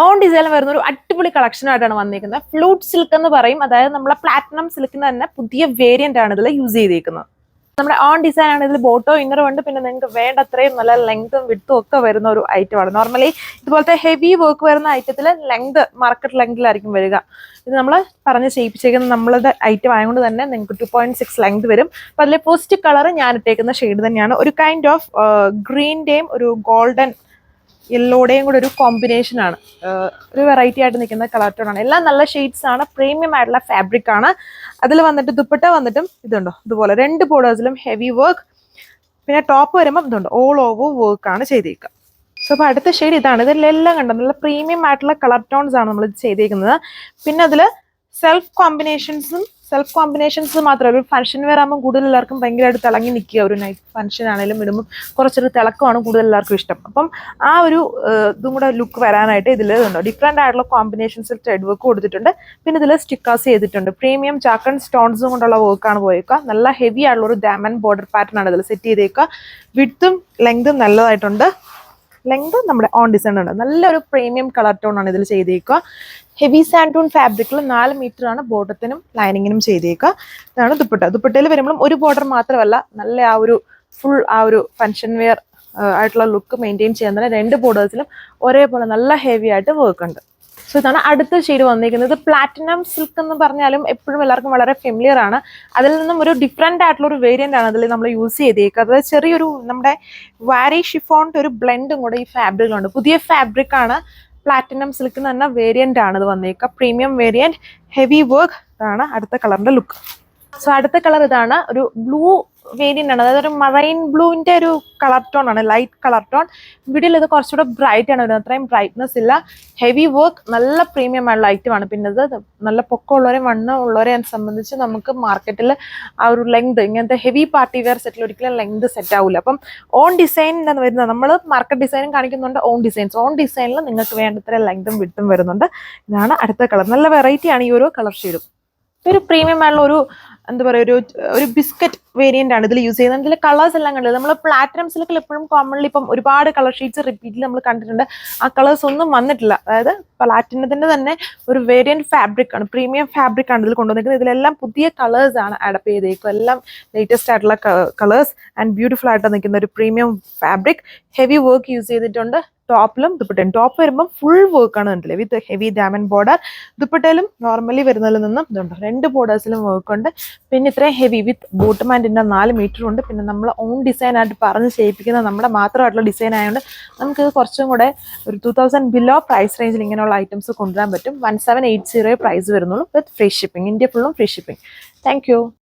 On ഡിസൈനിൽ വരുന്ന ഒരു അടിപൊളി കളക്ഷനായിട്ടാണ് വന്നിരിക്കുന്നത്. ഫ്ലൂട്ട് സിൽക്ക് എന്ന് പറയും, അതായത് നമ്മളെ പ്ലാറ്റിനം സിൽക്കിന് തന്നെ പുതിയ വേരിയന്റ് ആണ് ഇതിൽ യൂസ് ചെയ്തിരിക്കുന്നത്. നമ്മുടെ ഓൺ ഡിസൈൻ ആണ്. ഇതിൽ ബോട്ടോ ഇന്നറും ഉണ്ട്, പിന്നെ നിങ്ങൾക്ക് വേണ്ട അത്രയും നല്ല ലെങ്തും വിഡ്ത്തും ഒക്കെ വരുന്ന ഒരു ഐറ്റമാണ്. നോർമലി ഇതുപോലത്തെ ഹെവി വർക്ക് വരുന്ന ഐറ്റത്തിൽ ലെങ്ത് മാർക്കറ്റ് ലെങ്തിലായിരിക്കും വരിക. ഇത് നമ്മൾ പറഞ്ഞ് ചെയ്യിപ്പിച്ചേക്കുന്ന നമ്മളുടെ ഐറ്റം ആയതുകൊണ്ട് തന്നെ നിങ്ങൾക്ക് 2.6 ലെങ്ത് വരും. അപ്പം അതിലെ ഫസ്റ്റ് കളർ ഞാൻ ഇട്ടേക്കുന്ന ഷെയ്ഡ് തന്നെയാണ്. ഒരു കൈൻഡ് ഓഫ് ഗ്രീൻ്റെയും ഒരു ഗോൾഡൻ യെല്ലോടെയും കൂടെ ഒരു കോമ്പിനേഷൻ ആണ്. ഒരു വെറൈറ്റി ആയിട്ട് നിൽക്കുന്ന കളർ ടോൺ ആണ്. എല്ലാം നല്ല ഷെയ്ഡ്സ് ആണ്, പ്രീമിയം ആയിട്ടുള്ള ഫാബ്രിക് ആണ്. അതിൽ വന്നിട്ട് ദുപ്പട്ട വന്നിട്ടും ഇതുണ്ടോ, ഇതുപോലെ 2 ബോർഡേഴ്സിലും ഹെവി വർക്ക്. പിന്നെ ടോപ്പ് വരുമ്പോൾ ഇതുണ്ട് ഓൾ ഓവർ വർക്ക് ആണ് ചെയ്തേക്കുക. സോ അപ്പോൾ അടുത്ത ഷെയ്ഡ് ഇതാണ്. ഇതിലെല്ലാം കണ്ടോ നല്ല പ്രീമിയം ആയിട്ടുള്ള കളർ ടോൺസ് ആണ് നമ്മൾ ചെയ്തേക്കുന്നത്. പിന്നെ അതിൽ സെൽഫ് കോമ്പിനേഷൻസ് മാത്രമല്ല, ഒരു ഫംഗ്ഷൻ വെയർ ആകുമ്പോൾ കൂടുതൽ എല്ലാവർക്കും ഭയങ്കരമായിട്ട് തിളങ്ങി നിൽക്കുക. ഒരു നൈറ്റ് ഫംഗ്ഷൻ ആണെങ്കിലും ഇടുമ്പോൾ കുറച്ചൊരു തിളക്കമാണ് കൂടുതൽ എല്ലാവർക്കും ഇഷ്ടം. അപ്പം ആ ഒരു ഇതും കൂടെ ലുക്ക് വരാനായിട്ട് ഇതിൽ ഇതുണ്ടോ ഡിഫറെൻ്റ് ആയിട്ടുള്ള കോമ്പിനേഷൻസിൽ ത്രെഡ് വർക്ക് കൊടുത്തിട്ടുണ്ട്. പിന്നെ ഇതിൽ സ്റ്റിക്കേഴ്സ് ചെയ്തിട്ടുണ്ട്. പ്രീമിയം ചാക്കൺ സ്റ്റോൺസും കൊണ്ടുള്ള വർക്കാണ് പോയേക്കുക. നല്ല ഹെവി ആയിട്ടുള്ള ഒരു ഡയമണ്ട് ബോർഡർ പാറ്റേൺ ആണ് ഇതിൽ സെറ്റ് ചെയ്തേക്കുക. വിഡ്ത്തും ലെങ്തും നല്ലതായിട്ടുണ്ട്. ലെങ്ത് നമ്മുടെ ഓൺ ഡിസൈൻ ഉണ്ട്. നല്ലൊരു പ്രീമിയം കളർ ടോൺ ആണ് ഇതിൽ ചെയ്തേക്കുക. ഹെവി സാൻഡൂൺ ഫാബ്രിക്കിൽ 4 മീറ്റർ ആണ് ബോട്ടത്തിനും ലൈനിങ്ങിനും ചെയ്തേക്കുക. ഇതാണ് ദുപ്പട്ട. ദുപ്പട്ടയിൽ വരുമ്പോഴും ഒരു ബോർഡർ മാത്രമല്ല, നല്ല ആ ഒരു ഫുൾ ആ ഒരു ഫംഗ്ഷൻ വെയർ ആയിട്ടുള്ള ലുക്ക് മെയിൻറ്റെയിൻ ചെയ്യാൻ തന്നെ 2 ബോർഡേഴ്സിലും ഒരേപോലെ നല്ല ഹെവി ആയിട്ട് വർക്ക് ഉണ്ട്. സോ ഇതാണ് അടുത്ത ഷെയ്ഡ് വന്നിരിക്കുന്നത്. പ്ലാറ്റിനം സിൽക്ക് എന്ന് പറഞ്ഞാലും എപ്പോഴും എല്ലാവർക്കും വളരെ ഫെമിലിയർ ആണ്. അതിൽ നിന്നും ഒരു ഡിഫറെൻ്റ് ആയിട്ടുള്ള ഒരു വേരിയൻ്റ് ആണ് അതിൽ നമ്മൾ യൂസ് ചെയ്തേക്കുക. അതായത് ചെറിയൊരു നമ്മുടെ വാരി ഷിഫോണിൻ്റെ ഒരു ബ്ലെൻഡും കൂടെ ഈ ഫാബ്രിക്കുണ്ട്. പുതിയ ഫാബ്രിക് ആണ്. പ്ലാറ്റിനം സിൽക്കിന് തന്നെ വേരിയൻ്റ് ആണ് ഇത് വന്നേക്കുക. Premium variant, heavy work. ഇതാണ് അടുത്ത കളറിൻ്റെ ലുക്ക്. സോ അടുത്ത കളർ ഇതാണ്. ഒരു ബ്ലൂ വേരിയൻ്റ് ആണ്. അതായത് ഒരു മറൈൻ ബ്ലൂവിൻ്റെ ഒരു കളർ ടോൺ ആണ്, ലൈറ്റ് കളർ ടോൺ. വീഡിയോയിൽ ഇത് കുറച്ചുകൂടെ ബ്രൈറ്റ് ആണ് വരുന്നത്, അത്രയും ബ്രൈറ്റ്നെസ് ഇല്ല. ഹെവി വർക്ക്, നല്ല പ്രീമിയം ആയിട്ടുള്ള ഐറ്റമാണ്. പിന്നെ ഇത് നല്ല പൊക്കമുള്ളവരെ വണ്ണം ഉള്ളവരെ സംബന്ധിച്ച് നമുക്ക് മാർക്കറ്റിൽ ആ ഒരു ലെങ്ത് ഇങ്ങനത്തെ ഹെവി പാർട്ടി വെയർ സെറ്റിൽ ഒരിക്കലും ലെങ്ത് സെറ്റ് ആവില്ല. അപ്പം ഓൺ ഡിസൈൻ എന്ന് വരുന്നത് നമ്മൾ മാർക്കറ്റ് ഡിസൈനും കാണിക്കുന്നുണ്ട്, ഓൺ ഡിസൈനിൽ നിങ്ങൾക്ക് വേണ്ടത്ര ലെങ്തും വിഡ്ത്തും വരുന്നുണ്ട്. ഇതാണ് അടുത്ത കളർ. നല്ല വെറൈറ്റി ആണ് ഈ ഒരു കളർ ഷെയ്ഡും. ഒരു പ്രീമിയം ആയിട്ടുള്ള ഒരു എന്താ പറയുക ഒരു ബിസ്ക്കറ്റ് വേരിയന്റ് ആണ് ഇതിൽ യൂസ് ചെയ്യുന്നത്. ഇതിൽ കളേഴ്സ് എല്ലാം കണ്ടത് നമ്മൾ പ്ലാറ്റിനം സിൽക്കിൽ എപ്പോഴും കോമൺലി ഇപ്പം ഒരുപാട് കളർ ഷീറ്റ്സ് റിപ്പീറ്റിൽ നമ്മൾ കണ്ടിട്ടുണ്ട്. ആ കളേഴ്സ് ഒന്നും വന്നിട്ടില്ല. അതായത് പ്ലാറ്റിനത്തിന്റെ തന്നെ ഒരു വേരിയന്റ് ഫാബ്രിക് ആണ്, പ്രീമിയം ഫാബ്രിക് ആണ് ഇതിൽ കൊണ്ടുവന്നിരിക്കുന്നത്. ഇതിലെല്ലാം പുതിയ കളേഴ്സ് ആണ് അഡപ്റ്റ് ചെയ്തേക്കും. എല്ലാം ലേറ്റസ്റ്റ് ആയിട്ടുള്ള കളേഴ്സ് ആൻഡ് ബ്യൂട്ടിഫുൾ ആയിട്ട് നിൽക്കുന്ന ഒരു premium fabric. Heavy work use ചെയ്തിട്ടുണ്ട്. ടോപ്പിലും ദുപ്പട്ടയും. ടോപ്പ് വരുമ്പോൾ ഫുൾ വർക്കാണ് കണ്ടില്ലേ, വിത്ത് ഹെവി ഡയമണ്ട് ബോർഡർ. ദുപ്പട്ടയിലും നോർമലി വരുന്നതിൽ നിന്നും ഇതുണ്ട് 2 ബോർഡേഴ്സിലും വർക്ക് ഉണ്ട്. പിന്നെ ഇത്രയും ഹെവി വിത്ത് ബോട്ടം ആൻഡിൻ്റെ 4 മീറ്റർ ഉണ്ട്. പിന്നെ നമ്മൾ ഓൺ ഡിസൈൻ ആയിട്ട് പറഞ്ഞ് ചെയ്യിപ്പിക്കുന്ന നമ്മുടെ മാത്രമായിട്ടുള്ള ഡിസൈൻ ആയതുകൊണ്ട് നമുക്ക് കുറച്ചും കൂടെ ഒരു 2000 ബിലോ പ്രൈസ് റേഞ്ചിൽ ഇങ്ങനെയുള്ള ഐറ്റംസ് കൊണ്ടുവരാൻ പറ്റും. 1780 പ്രൈസ് വരുന്നുള്ളൂ വിത്ത് ഫ്രീ ഷിപ്പിംഗ്. ഇന്ത്യ ഫുള്ളും ഫ്രീ ഷിപ്പിംഗ്. Thank you.